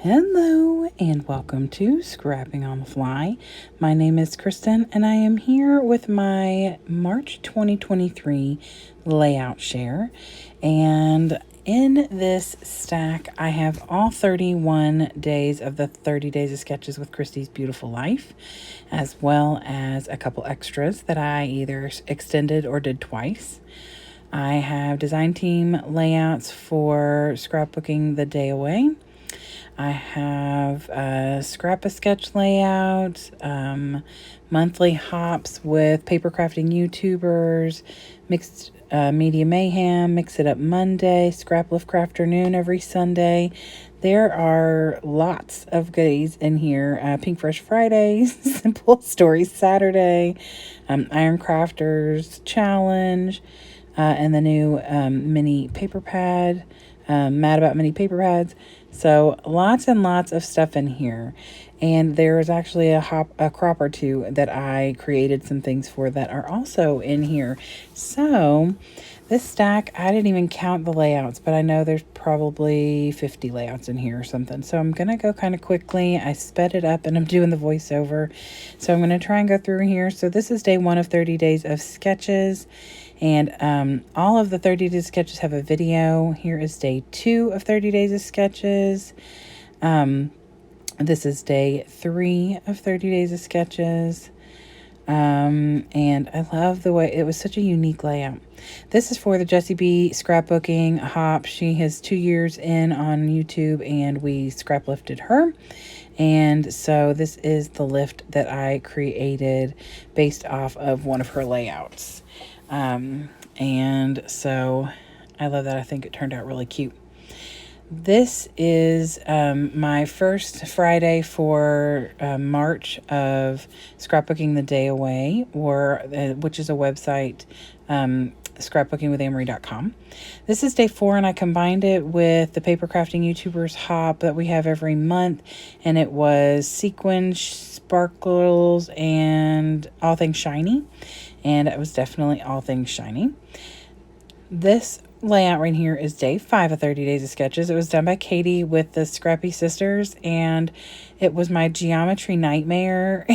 Hello and welcome to Scrapping on the Fly. My name is Kristen and I am here with my March 2023 layout share. And in this stack, I have all 31 days of the 30 Days of Sketches with Christy's Beautiful Life, as well as a couple extras that I either extended or did twice. I have design team layouts for scrapbooking the day away. I have a scrap a sketch layout, monthly hops with paper crafting YouTubers, mixed media mayhem, mix it up Monday, scrap lift crafternoon every Sunday. There are lots of goodies in here. Pink Fresh Fridays, Simple Stories Saturday, Iron Crafters Challenge, and the new mini paper pad. Mad about mini paper pads. So lots and lots of stuff in here. And there's actually a crop or two that I created some things for that are also in here. So this stack, I didn't even count the layouts, but I know there's probably 50 layouts in here or something. So I'm going to go kind of quickly. I sped it up and I'm doing the voiceover. So I'm going to try and go through here. So this is day 1 of 30 days of sketches. And all of the 30 days of sketches have a video. Here is day 2 of 30 days of sketches. This is day 3 of 30 days of sketches. And I love the way it was such a unique layout. This is for the Jessie B scrapbooking hop. She has 2 years in on YouTube and we scrap lifted her. And so this is the lift that I created based off of one of her layouts. And so I love that. I think it turned out really cute. This is my first Friday for March of Scrapbooking the Day Away, which is a website, scrapbookingwithamory.com. This is day 4, and I combined it with the paper crafting YouTubers hop that we have every month, and it was sequins, sparkles, and all things shiny. And it was definitely all things shiny. This layout right here is day 5 of 30 Days of Sketches. It was done by Katie with the Scrappy Sisters, and it was my geometry nightmare.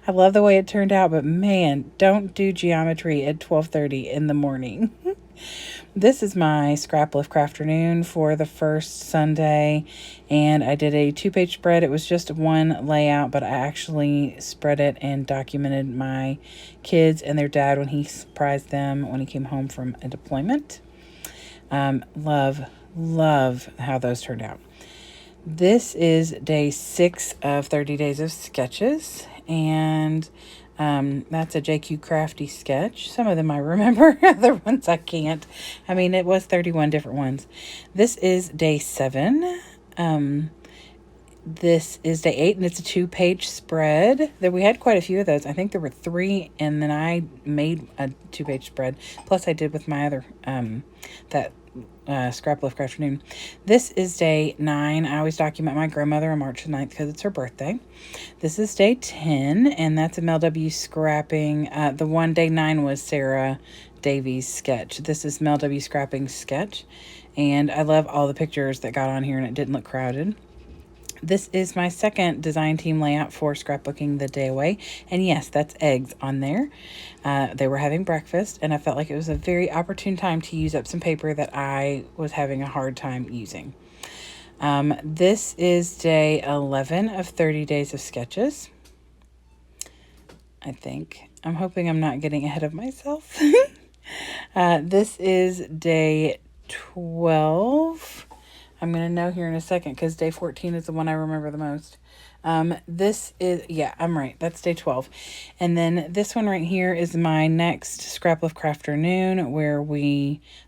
I love the way it turned out, but man, don't do geometry at 12:30 in the morning. This is my scrap lift crafternoon for the first Sunday, and I did a 2-page spread. It was just one layout, but I actually spread it and documented my kids and their dad when he surprised them when he came home from a deployment. Love how those turned out. This is day 6 of 30 Days of Sketches, and that's a JQ Crafty sketch. Some of them I remember, other ones I can't. I mean, it was 31 different ones. This is day 7. This is day 8, and it's a 2-page spread. We had quite a few of those. I think there were 3, and then I made a 2-page spread. Plus, I did with my other scrap lift afternoon. This is day 9. I always document my grandmother on March 9th because it's her birthday. This is day 10, and that's a Mel W scrapping. The one day 9 was Sarah Davies sketch. This is Mel W scrapping sketch, and I love all the pictures that got on here, and it didn't look crowded. This is my second design team layout for Scrapbooking the Day Away. And yes, that's eggs on there. They were having breakfast, and I felt like it was a very opportune time to use up some paper that I was having a hard time using. This is day 11 of 30 Days of Sketches. I think. I'm hoping I'm not getting ahead of myself. This is day 12. I'm going to know here in a second because day 14 is the one I remember the most. This is, yeah, I'm right. That's day 12. And then this one right here is my next Scrap Lift Crafternoon, where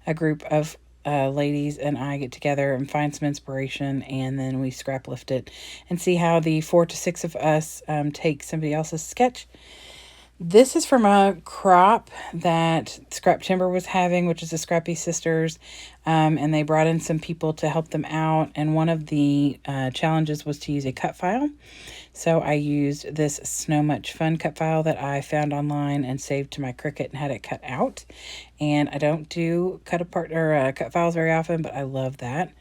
a group of ladies and I get together and find some inspiration, and then we scrap lift it and see how the 4 to 6 of us take somebody else's sketch. This is from a crop that Scrap Timber was having, which is the Scrappy Sisters, and they brought in some people to help them out, and one of the challenges was to use a cut file. So I used this Snow Much Fun cut file that I found online and saved to my Cricut and had it cut out. And I don't do cut files very often, but I love that.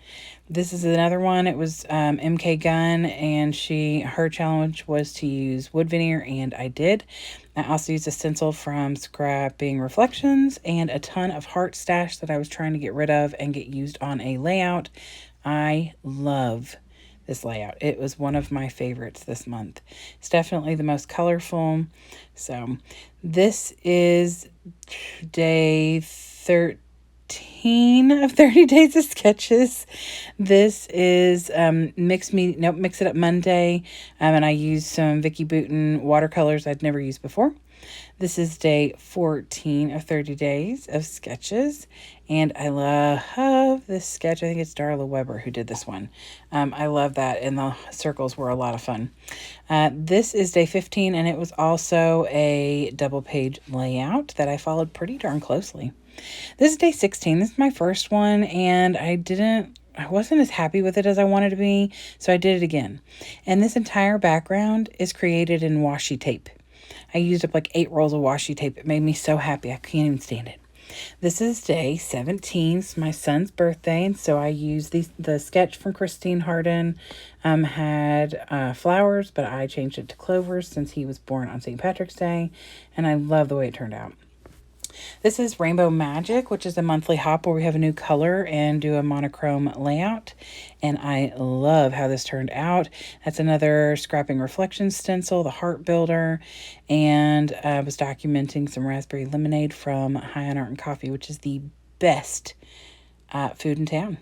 This is another one. It was MK Gunn, and her challenge was to use wood veneer, and I did. I also used a stencil from Scrapping Reflections and a ton of heart stash that I was trying to get rid of and get used on a layout. I love this layout. It was one of my favorites this month. It's definitely the most colorful. So this is day 13 of 30 Days of Sketches. This is Mix It Up Monday, and I used some Vicki Boutin watercolors I'd never used before. This is day 14 of 30 Days of Sketches, and I love this sketch. I think it's Darla Weber who did this one. I love that, and the circles were a lot of fun. This is day 15, and it was also a double page layout that I followed pretty darn closely. This is day 16. This is my first one, and I wasn't as happy with it as I wanted to be, so I did it again. And this entire background is created in washi tape. I used up like 8 rolls of washi tape. It made me so happy. I can't even stand it. This is day 17. It's my son's birthday, and so I used the sketch from Christine Harden. Had flowers, but I changed it to clovers since he was born on St. Patrick's Day, and I love the way it turned out. This is Rainbow Magic, which is a monthly hop where we have a new color and do a monochrome layout. And I love how this turned out. That's another Scrapping Reflections stencil, the Heart Builder. And I was documenting some raspberry lemonade from High on Art and Coffee, which is the best food in town.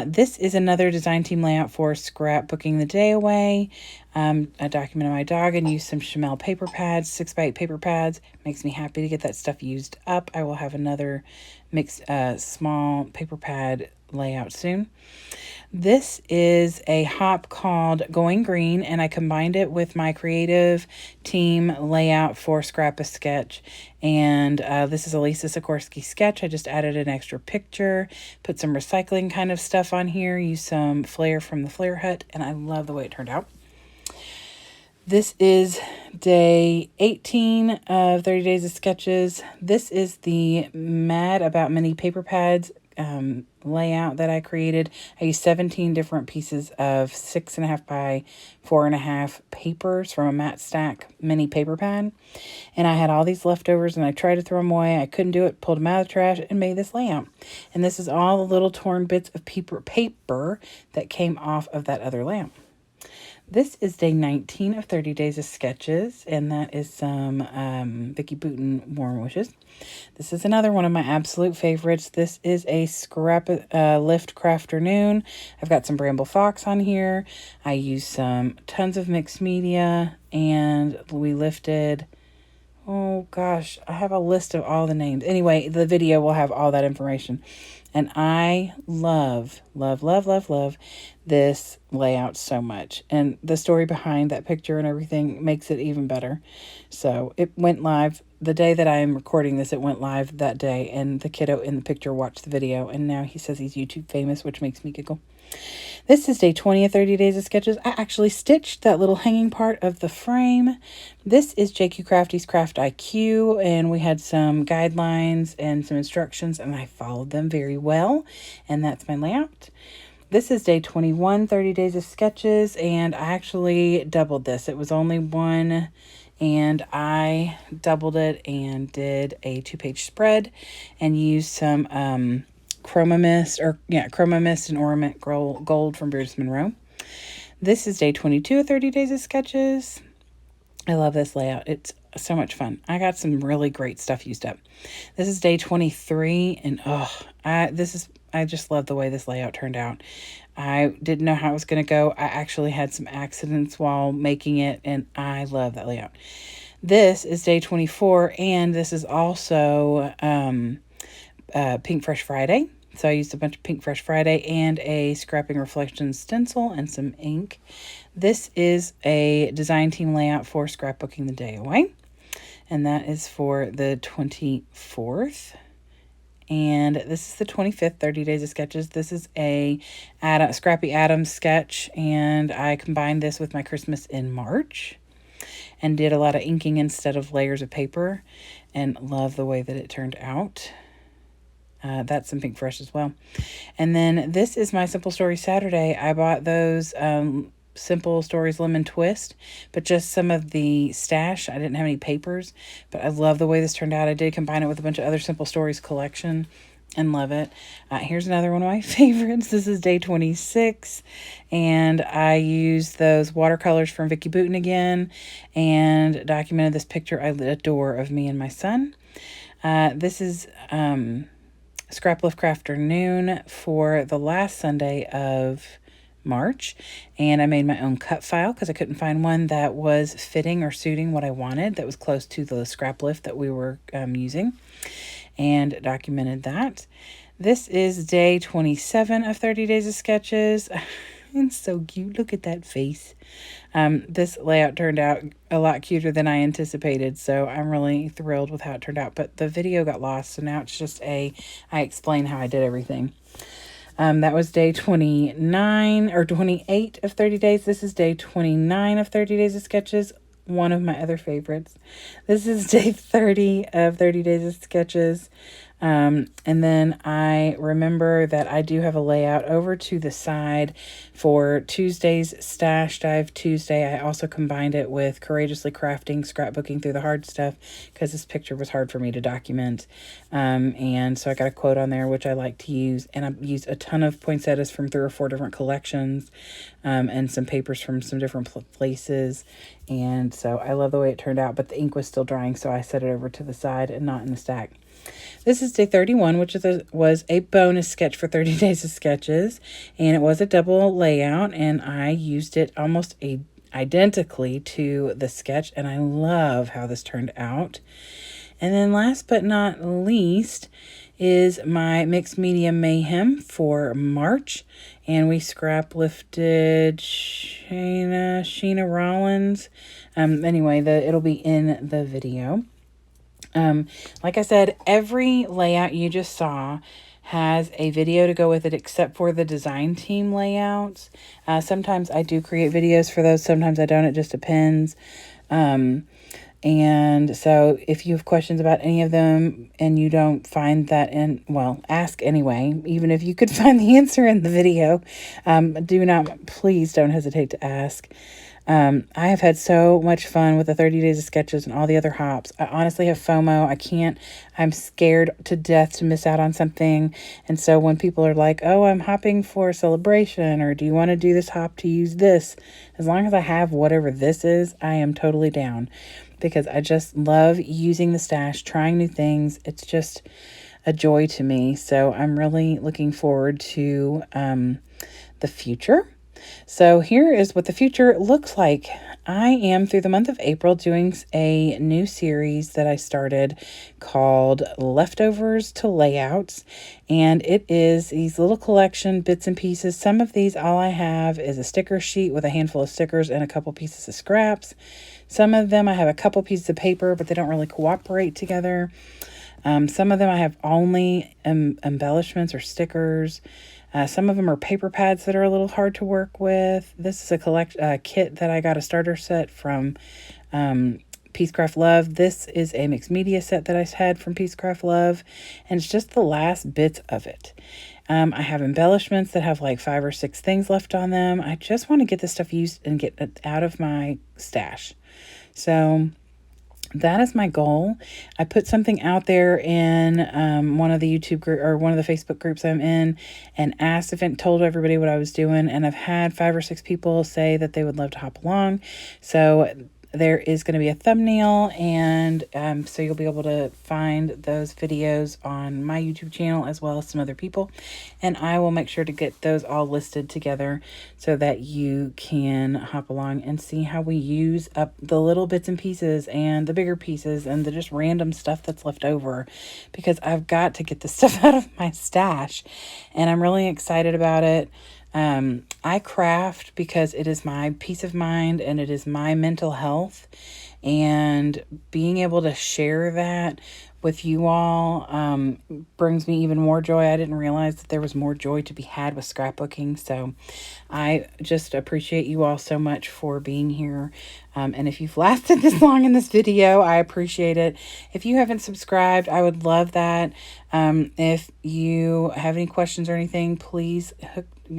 This is another design team layout for Scrapbooking the Day Away. I documented my dog and used some Chamel paper pads, 6x8 paper pads. Makes me happy to get that stuff used up. I will have another small paper pad layout soon. This is a hop called Going Green, and I combined it with my creative team layout for Scrap a Sketch. And this is a Lisa Sikorsky sketch. I just added an extra picture, put some recycling kind of stuff on here, used some flair from the Flair Hut, and I love the way it turned out. This is day 18 of 30 Days of Sketches. This is the Mad About Mini paper pads layout that I created. I used 17 different pieces of 6.5 by 4.5 papers from a Matte Stack mini paper pad. And I had all these leftovers and I tried to throw them away. I couldn't do it, pulled them out of the trash and made this layout. And this is all the little torn bits of paper that came off of that other layout. This is day 19 of 30 Days of Sketches, and that is some Vicki Boutin Warm Wishes. This is another one of my absolute favorites. This is a Scrap Lift Crafternoon. I've got some Bramble Fox on here. I used tons of mixed media, and we lifted... Oh gosh, I have a list of all the names. Anyway, the video will have all that information. And I love, love, love, love, love this layout so much. And the story behind that picture and everything makes it even better. So it went live the day that I am recording this. It went live that day, and the kiddo in the picture watched the video, and now he says he's YouTube famous, which makes me giggle. This is day 20 of 30 Days of Sketches. I actually stitched that little hanging part of the frame. This is JQ Crafty's Craft IQ, and we had some guidelines and some instructions, and I followed them very well, and that's my layout. This is day 21, 30 Days of Sketches, and I actually doubled this. It was only one, and I doubled it and did a 2-page spread and used some Chroma Mist and Ornament Gold from Bruce Monroe. This is day 22 of 30 Days of Sketches. I love this layout. It's so much fun. I got some really great stuff used up. This is day 23, and I just love the way this layout turned out. I didn't know how it was going to go. I actually had some accidents while making it, and I love that layout. This is day 24, and this is also Pink Fresh Friday. So I used a bunch of Pink Fresh Friday and a Scrapping Reflections stencil and some ink. This is a design team layout for Scrapbooking the Day Away, and that is for the 24th. And this is the 25th, 30 Days of Sketches. This is a Scrappy Adams sketch, and I combined this with my Christmas in March and did a lot of inking instead of layers of paper, and love the way that it turned out. That's some Pink Fresh as well. And then this is my Simple Story Saturday. I bought those Simple Stories Lemon Twist, but just some of the stash. I didn't have any papers, but I love the way this turned out. I did combine it with a bunch of other Simple Stories collection and love it. Here's another one of my favorites. This is day 26, and I used those watercolors from Vicki Boutin again and documented this picture I adore of me and my son. This is Scrap Lift Crafternoon for the last Sunday of March, and I made my own cut file because I couldn't find one that was fitting or suiting what I wanted that was close to the scrap lift that we were using, and documented that. This is day 27 of 30 Days of Sketches. It's so cute. Look at that face. This layout turned out a lot cuter than I anticipated, so I'm really thrilled with how it turned out, but the video got lost, so now it's just I explain how I did everything. That was day 29 or 28 of 30 days. This is day 29 of 30 Days of Sketches, one of my other favorites. This is day 30 of 30 Days of Sketches. And then I remember that I do have a layout over to the side for Tuesday's Stash Dive Tuesday. I also combined it with Courageously Crafting, Scrapbooking Through the Hard Stuff, because this picture was hard for me to document. And so I got a quote on there, which I like to use. And I used a ton of poinsettias from 3 or 4 different collections, and some papers from some different places. And so I love the way it turned out, but the ink was still drying, so I set it over to the side and not in the stack. This is day 31, which was a bonus sketch for 30 Days of Sketches, and it was a double layout, and I used it almost identically to the sketch, and I love how this turned out. And then last but not least is my Mixed Media Mayhem for March, and we scrap lifted Sheena Rollins. Anyway, it'll be in the video. Like I said, every layout you just saw has a video to go with it, except for the design team layouts. Sometimes I do create videos for those, sometimes I don't, it just depends. And so if you have questions about any of them and you don't find that ask anyway, even if you could find the answer in the video. Please don't hesitate to ask. I have had so much fun with the 30 Days of Sketches and all the other hops. I honestly have FOMO. I'm scared to death to miss out on something. And so when people are like, oh, I'm hopping for a celebration, or do you want to do this hop to use this? As long as I have whatever this is, I am totally down, because I just love using the stash, trying new things. It's just a joy to me. So I'm really looking forward to the future. So here is what the future looks like. I am, through the month of April, doing a new series that I started called Leftovers to Layouts. And it is these little collection bits and pieces. Some of these, all I have is a sticker sheet with a handful of stickers and a couple pieces of scraps. Some of them I have a couple pieces of paper, but they don't really cooperate together. Some of them I have only embellishments or stickers. Some of them are paper pads that are a little hard to work with. This is a kit that I got, a starter set from Peacecraft Love. This is a mixed media set that I had from Peacecraft Love, and it's just the last bits of it. I have embellishments that have like 5 or 6 things left on them. I just want to get this stuff used and get it out of my stash. So that is my goal. I put something out there in one of the YouTube group or one of the Facebook groups I'm in, and asked if it told everybody what I was doing. And I've had 5 or 6 people say that they would love to hop along. So there is going to be a thumbnail, and so you'll be able to find those videos on my YouTube channel as well as some other people. And I will make sure to get those all listed together so that you can hop along and see how we use up the little bits and pieces and the bigger pieces and the just random stuff that's left over, because I've got to get this stuff out of my stash, and I'm really excited about it. I craft because it is my peace of mind and it is my mental health. And being able to share that with you all brings me even more joy. I didn't realize that there was more joy to be had with scrapbooking. So I just appreciate you all so much for being here. And if you've lasted this long in this video, I appreciate it. If you haven't subscribed, I would love that. If you have any questions or anything, please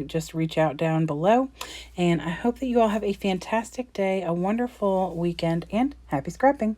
just reach out down below. And I hope that you all have a fantastic day, a wonderful weekend, and happy scrapping.